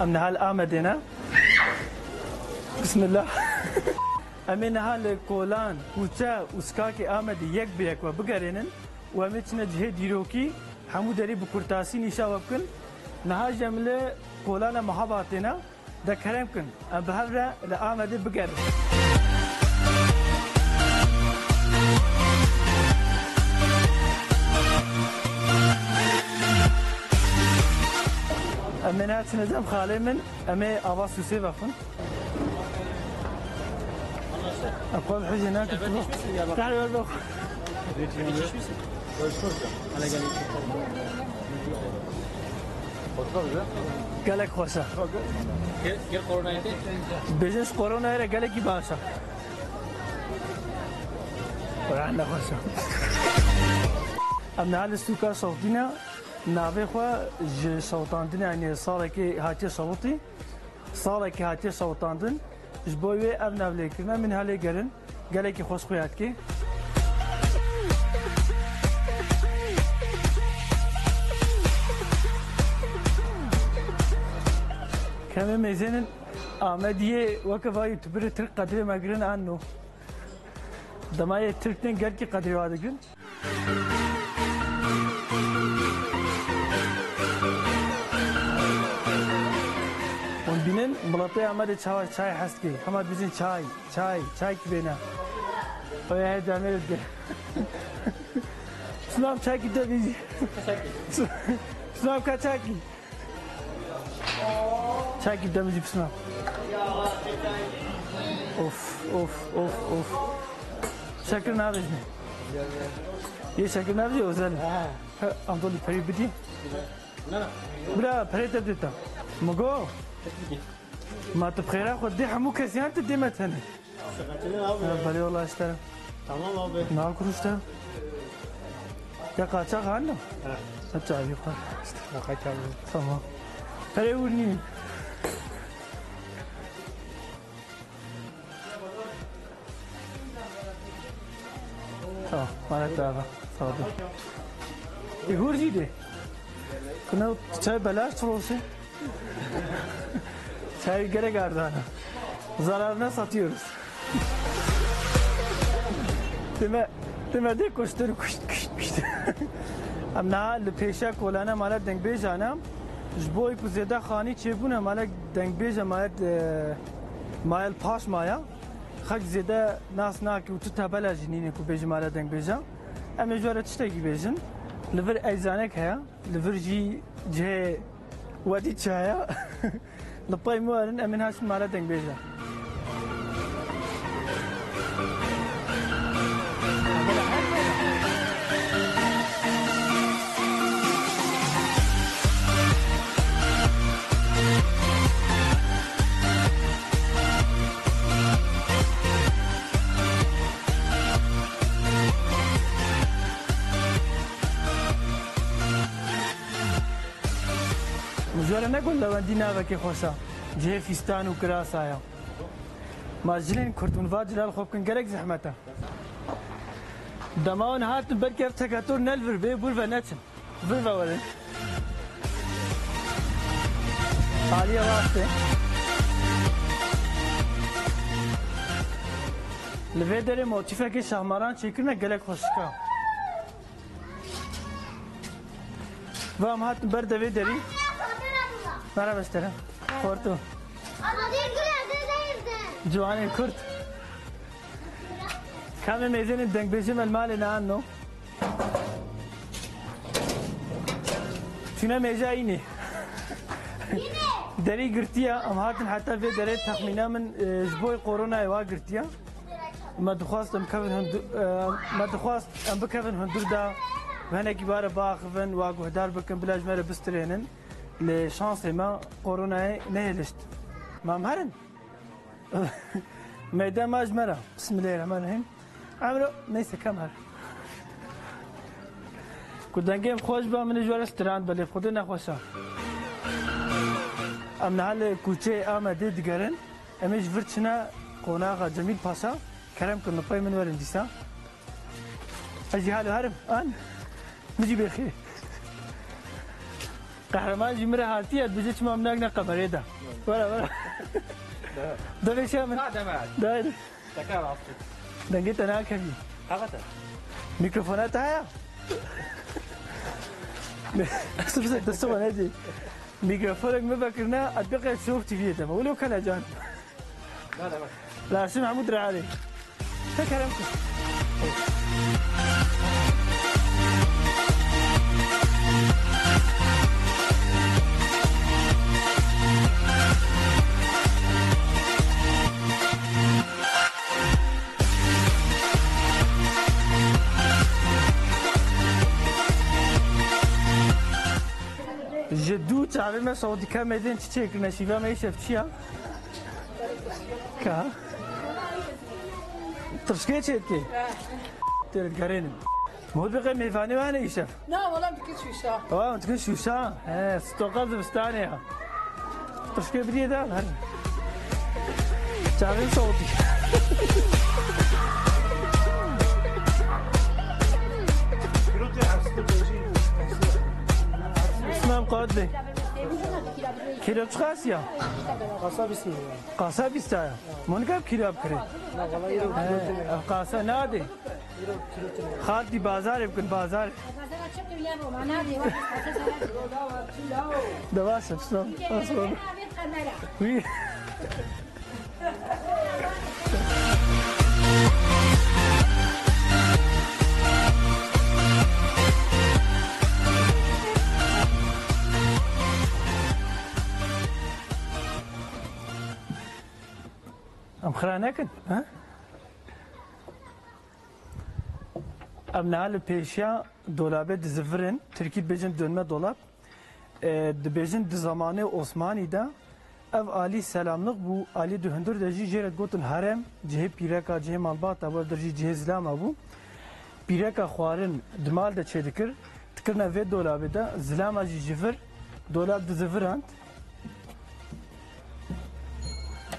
ام نهال آمدنا بسم الله امین نهال کولان کوچه اسکاکی آمد یک به یک و بگرینن و امیتنا جه دیروکی همو داری بکرتاسی نیشا وبکن نها جمله کولان محباتنا ده کرم کن ام بهره لآمده بگر امین هات نظام خاله من امی آواز سوسی بخون اقوال حجي هناك تعال والله قالك خوشا Gel koronayı de. بجنس كورونا هي قالك باشا وعندنا خوشا امنا على السوكا صوتنا نابي خوا صوتاندن يعني صارك هاتي صوتي صارك هاتي صوتاندن جبوي ابنا بليكنا من هالي قرن قالك خوش خوياتكي كمان ميزان آمدية وكفا يوتيوبر ترك قدري ما قرن عنه دماء تركتين قد قدري وادقن ونبينن ملطي عمد چای هست که همه بیزن چای کی بینا ویا هی دامیر ده سلام چای کی ده بیزی سلام کا چای کی ده بیزی سلام اوف شکر نابیز نه یه شکر نابیز اوزن ام دولی پری بدی بلا پری تبدیتا مگو ما تبخيرها خد دي حمو كاسيان تدي مثلا بالي والله اشترى Tamam abi. ما كروشتا يا قاچا خانو اچا ابي خان Bakacağım. تمام فريوني مالك دابا صافي يقول جيدي كنا çay belaş trosu çay gerek ardana zararına satıyoruz deme de koştur am na le peşa kolana mala deng bejanam jboy ku zeda khani çebuna mala deng beja mal paş maya خد زيادة ناس ناك وتتابع جنينك وبيجمالة دنگ بيجا أما جوارة تشتكي بيجن لفر أيزانك هيا لفر جي ودي تشايا لباي موارن أمن هاش مالة دنگ بيجا جوارا نقول لو عندنا بكي خوسا جه فستان وكراس آيا ماجلين كرتون فاجلال خوبكن قرق زحمته دماون هات بركب تكاتور نلفر بي بولفا نتن بولفا ولن عالية واسطة لفي داري موتيفا كي شهماران شكرنا قلق خوشكا وام هات برده في داري مرحبا اشترم خورتو جواني كرت كم ميزان الدنگ بيجم المال عنه شنو ميزا يني دري قرتيا ام هاتن حتى في دري تخمينا من جبوي كورونا يوا قرتيا ما دخواست ام كفن هندو ما دخواست ام بكفن هندو دا هنا كبار باخفن واقو هدار بكن بلاج مره بسترينن لشانس ما كورونا نهلشت ما مهرن ميدان ما اجمره بسم الله الرحمن الرحيم عمرو نيسا كمهر كنت نجيب خوش با من جوار استراند بلي خودنا خوشا ام نهال كوچه آمده دگرن امیش ورچنا قوناغا جمیل پاسا کرم کن نپای من ورن دیسا اجي حالو هرم آن نجي بخير قهرمان جمره حالتي بجيش ما مناقنا قمريدا ولا ده ليش من لا ده بعد ده تكار عصر ده جيت انا كذي أبدا ميكروفونات هيا بس تسوى نادي ميكروفونك ما بكرنا اتبقى تشوف تي في ولو كان جان لا ده بعد لا شو محمود رعالي تكلمكم جدو تعبير ما صوتي كامدين تشيك نشيفا ما يشفتشيا كا ترشكي تشيكي ترد قرين مو بقى ميفاني وانا يشف لا والله ما تكلش في شهر اه انت كل شو ساعة ستوقظ بستانية ترشكي بدي ده هل تعبير صوتي اسمم قادلي كيلو تخاسيا قصة بسم الله قاسا بيستايا من قبل كيلو بكري لا والله يروح قاسا نادي خالتي بازار يمكن بازار دواسة بسلام أصلا وي ام خرانكن ها ام نال پیشیا دولابه دزفرن ترکی بجن dönme dolap dibêjin di zamanê Osmanî de ev alî selamlik bû alî du hundur de jî jêre gotin herem cihê pîreka cihê malbata we der jî cihê zilama bû pîreka xwarin di mal de çêdikir dikirine vê dolabê de zilama jî ji vir dolab dizivirand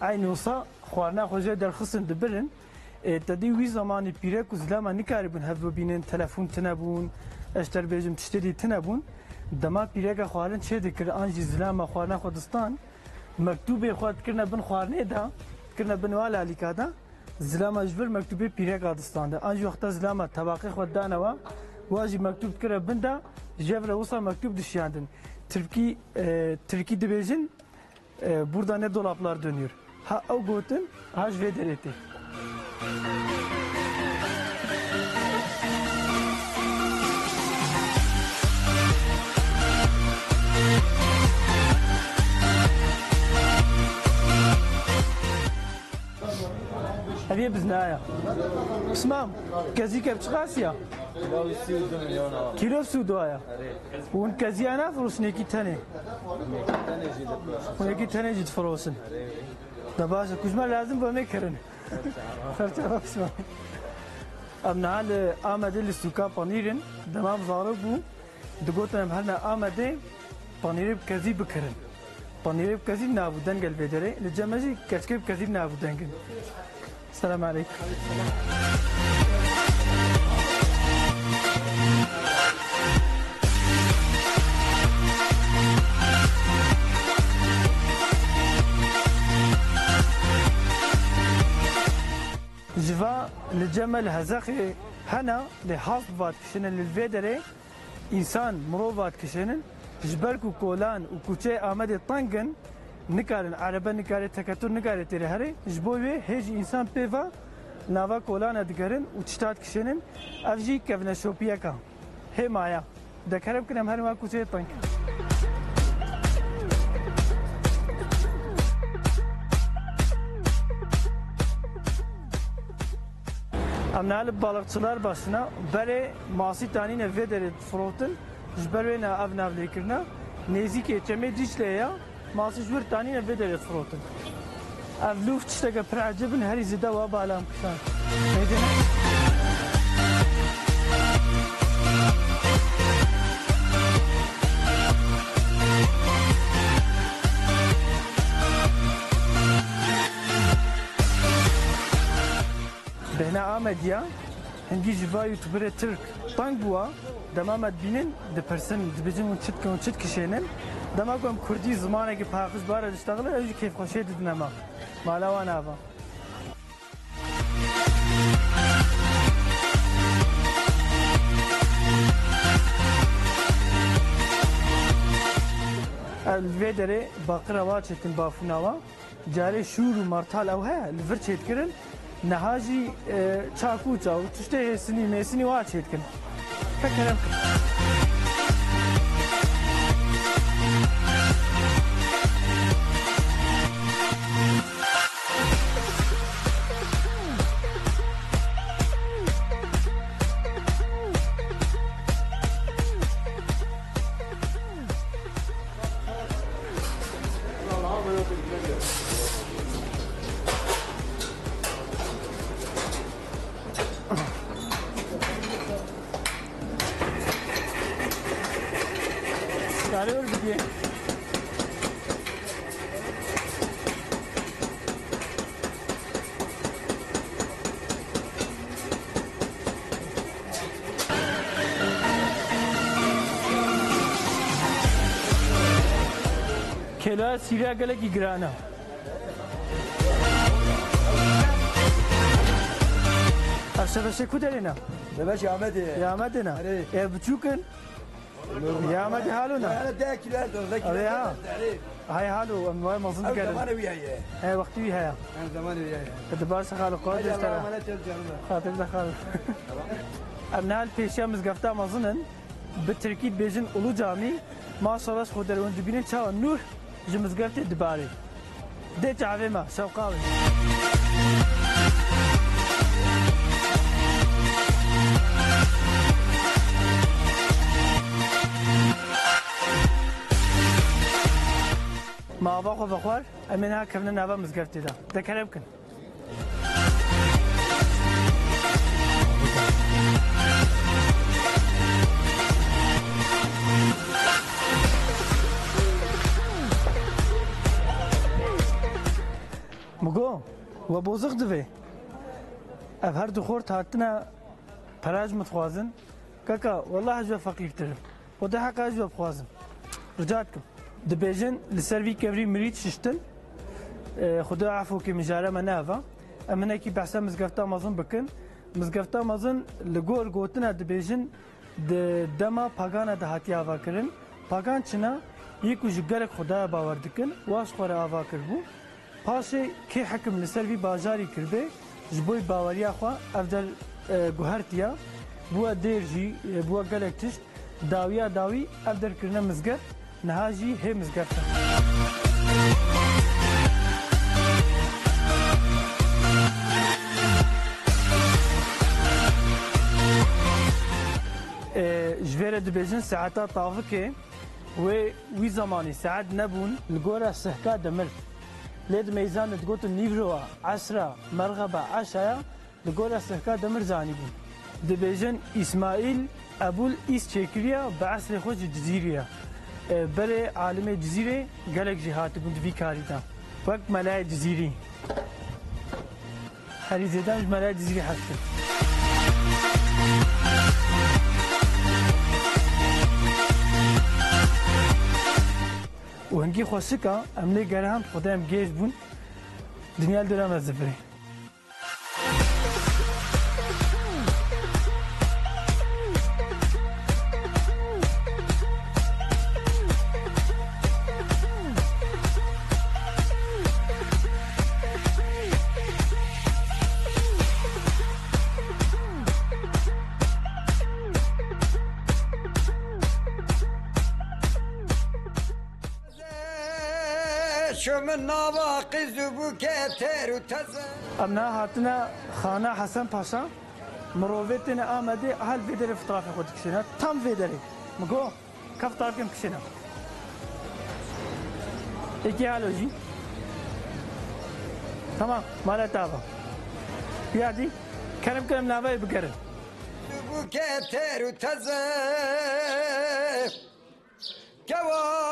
aynı olsa xwarina xwe jê derxistin dibirin tedî wî zamanî pîrek û zilama nikaribûn hev bibînin telefon tune bûn eş derbêjim tiştê tune bûn dema pîreka xwarin çê dikir an jî zilama xwarina xwe distan mektûbê xwe dikirine bin xwarinê de dikirine bin wala alîka de zilama ji vir mektûbê pîreka distan de an jî wexta zilama tebaqê xwe danewa wa jî mektûb dikire bin de jev re wisa mektûb dişiyandin Tirkî dibêjin burada ne dolaplar dönüyor ha ew gotin ha ji vê derê tê هذه بزنايا اسمام كازيكا بتخاسيا كيلو سودايا وان كازيانا فروسنيكي تاني ونيكي تاني جد فروسن دباشا كوجما لازم بمكرن فرتا اسمام امنا هال آمده لسوكا بانيرن دمام زاربو دقوتنا هلنا آمده بانير بكازي بكرن بانير بكازي نابو دنگل بدره لجمجي كشكي بكازي نابو دنگل السلام عليكم جوا لجمل هزخي هنا لحاص بات كشنن للفيدري انسان مروفات كشنن جبركو كولان وكوتشي آمد طنقن نکارن عربه نکاره تکتر نکاره تیره هره جبوی هیچ انسان پیوا نوا کولان ادگرن و چتات کشنن افجی کفن شوپیه که هی مایا دکرم کنم هر ما کوچه تانک امنال balıkçılar başına böyle masi tanine vedere froten jberwena avnav lekirna nezike çeme dişleya ماسي جور تاني نبدأ يفروتن أفلوف تشتغل برعجبن هري زدا وبالام كشان ميدنا بهنا آمد يا هنجي جوا يوتيوبر ترك طنق بوا دمامت بينن دبرسن دبجن ونشت كشينن دما كم كردي زمانه كي باخش بار تشتغل اجي كيف خشيت دنما مالا وانا افا الفيدري باقرا واتشتن بافناوا جاري شور ومرتال او ها الفرشيت كرن نهاجي تشاكو تشاو تشتهي سني ميسني واتشيت كن فكرم Arıyor gidiyor. Kela Siriya gelek igrana. Aşağıda kudelina. دبش يا عمدي Ya Medina. Buçukun. يا مدي حالنا انا داك لا ذاك أبي ها. هاي حالو ما مظن زمان قال وياي هاي وقتي وياها انا زمان وياي تبارس خالو قاد انا اشترى ما ترجع خاطر دخل ابن هالبيشا مزقفتا مظنن بالتركي بيجن اولو جامي ما صلاش خدر وند بينن تشاو نور جمزقفت دباري ديت عفيما شوقاوي ما باخو بخور امنها كمنا نابا مزقفتي دا ذكر يمكن مگو و بوزق دوی اف هر دو خورت هاتنا پراج متخوازن کاکا والله هجو فقیر ترم و ده حق هجو بخوازن رجعتكم دبيجن لسيرفي كبري مريت ششتن خدا عفو كي مجارة منافا امنا كي بحسا مزقفتا مازن بكن مزقفتا مازن لغور غوتنا دبيجن دما پاگانا دهاتی آوا کرن پاگان چنا يكو جگرك خدا باور دكن واش خورا آوا کربو پاسه كي حكم لسيرفي باجاري کربه جبوي باوريا خوا افدر گوهرتيا بوا ديرجي بوا گلك تشت داويا داوي افدر کرنا مزقف نهاجي هي مزقفة جفيرة دبيجن ساعتا طافكي وي زماني ساعات نبون الجورة سهكا دمر ليد ميزان تقول نيفروا 10 مرغبة 10 الجورة سهكا دمر زاني بون دبيجن إسماعيل أبول إيس تشيكريا بعصر خوش جزيريا برای عالم جزیره گلک جهات بود وی کاریدا وقت ملای جزیری هری زدن ملای جزیری هست و هنگی خوشکا امنه گرهم خودم گیج بون دنیا دارم از زفره شو من نواقز بوكتر وتزن امنا هاتنا خانه حسن پاشا مروفتنا آمده هل فيدري في طرف خود كشنا تام فيدري مگو كف طرف كم كشنا ايكي حالو جي تمام مالا تابا يادي كلام كلام نابا بكرن بوكتر وتزن كوا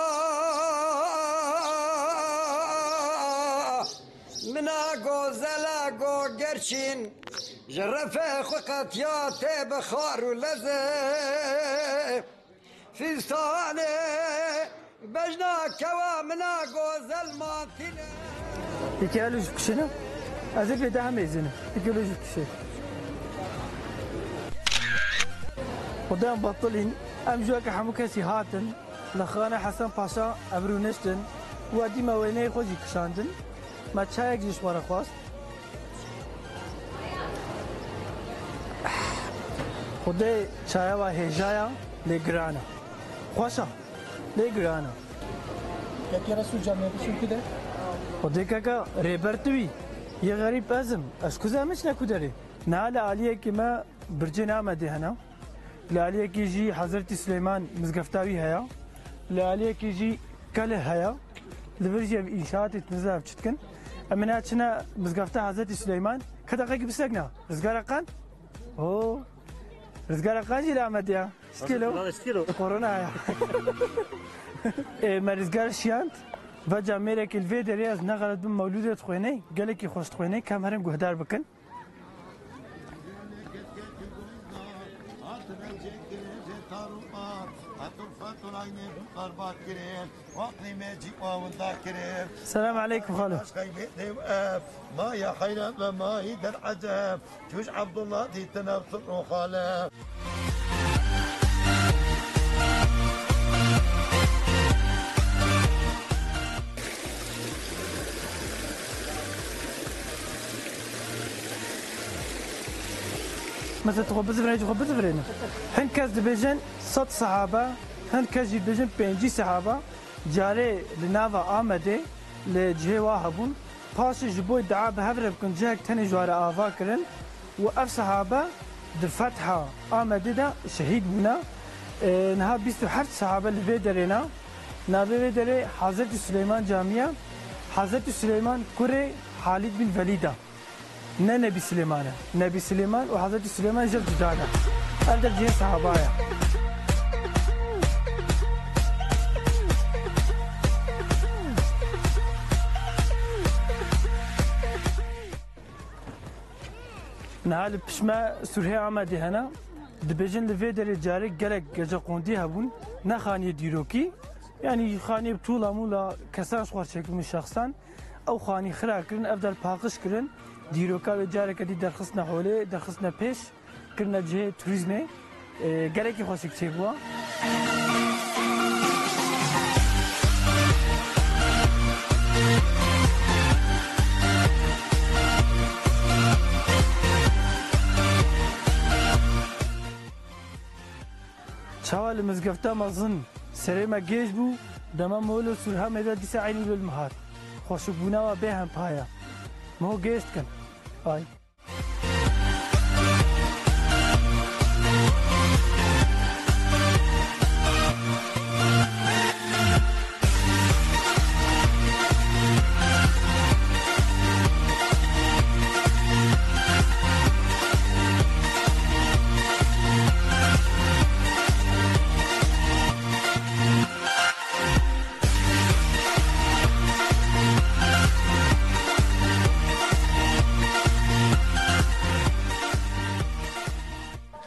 منا غوزلا غو گرچین جرفه خقطيات بخار ولزه فستان بجنا كوا منا غوزل ماتنا يكالوج كشنا أزف ده هم يزنه يكالوج كشة ودام بطلين أم جواك حموكسي هاتن لخانة حسن باشا أبرو نشتن وادي ما ويني خوجي كشاندن ما تشايك جيش ورا خواست خدای چای و هجایا لگرانا خوشا لگرانا یکی رسول جامعه بشیم کده خدای که ریبرتوی یه غریب ازم اشکوزه مش نکودری نه لعلیه که ما برجه نامده هنا لعلیه که جی حضرت سلیمان مزگفتاوی هیا لعلیه که جی کله هیا لبرجه انشاءات نزاف چتکن امنا چنا مزگفتا حضرت سلیمان کدا قیق بسگنا رزگار قان اوه رزقار قاجي لامد يا سكيلو كورونا يا ما رزقار شيانت فجا ميرك الفيدر ياز نغلط بم مولودة خويني قال لك يخش خويني كاميرا قهدار بكن السلام عليكم خالو ما يا حينا ما يدر عجب جوج عبد الله دي تنفر وخاله مثلا تخبز فرينا هن كاز دبيجن 100 صحابة هن كاز دبيجن 5 صحابة جاري لنافا آمده لجهه واهبون پاش جبوی دعا به هفره بکن جهک تنی جوار آوا کرن و اف صحابه در فتحه آمده دا شهید بونا نها 27 صحابه لوی درنا نوی دره حضرت سلیمان جامعه حضرت سلیمان کره خالد بن ولیده نه نبی سلیمانه نبی سلیمان و حضرت سلیمان جب جداده اردر جه صحابه نهال بشما سوره آمده هنا دبجن لفه در جاره گلک گجا قوندی هبون نه خانی دیروکی یعنی خانی بطولا مولا کسانش خوار شکل من شخصان او خانی خرا کرن افضل پاقش کرن دیروکا و جاره کدی درخص نحوله درخص نپیش کرن جه توریزمه گلکی خوشک چه بوا شوال مزقفتا مظن سري ما جيش بو دما مولو سرها ميدا ديسا عيني بالمهار خوشك بونا و بيهم بايا مو جيشت كن باي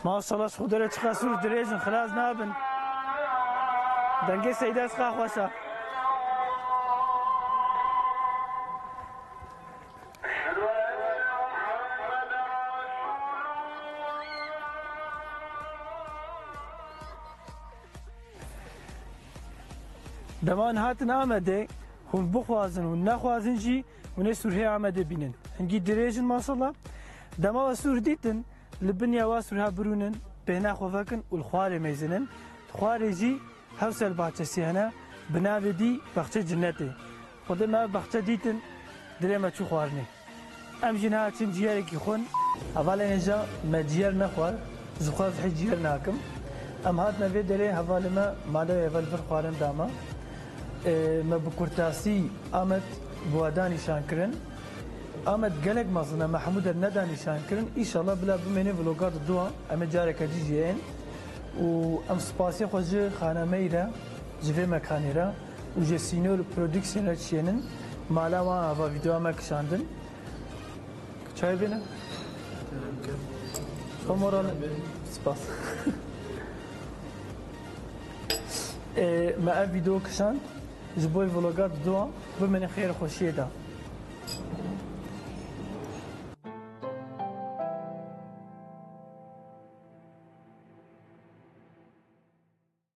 ما شاء خودره تخاسور دريجن خلاص نابن دنگه سيداس خا خوشا دمان هاتن آمده هم بخوازن و نخوازن جي وني سوره آمده بينن هنگي دريجن ما شاء الله دما وسور ديتن لبنيا واسرها برونن بهنا خوفكن والخواري ميزنن خواري جي هوسل باچسي هنا بناوي دي بخچه جنتي خود ما بخچه ديتن دري ما چو خوارني ام جنها چن جياري كي خون اولا انجا ما جيار نخوار زخواز حي جيار ناكم ام هات ما في دري حوالا ما مالا اول بر خوارن داما ما بكورتاسي امت بواداني شانكرن آمد گلک مازنا محمود الندا نشان کرن إنشالله بلا بمني فلوگات دوا ام جارك جيجين و ام سپاسي خوجه خانه ميرا جوه مكانيرا و جسينور برودكسيونر چينن مالا وان هوا فيديو ما كشاندن چای بينه شموران سپاس ما ام فيديو كشاند ji bo vlogat dua bimene xêr xoşiyê da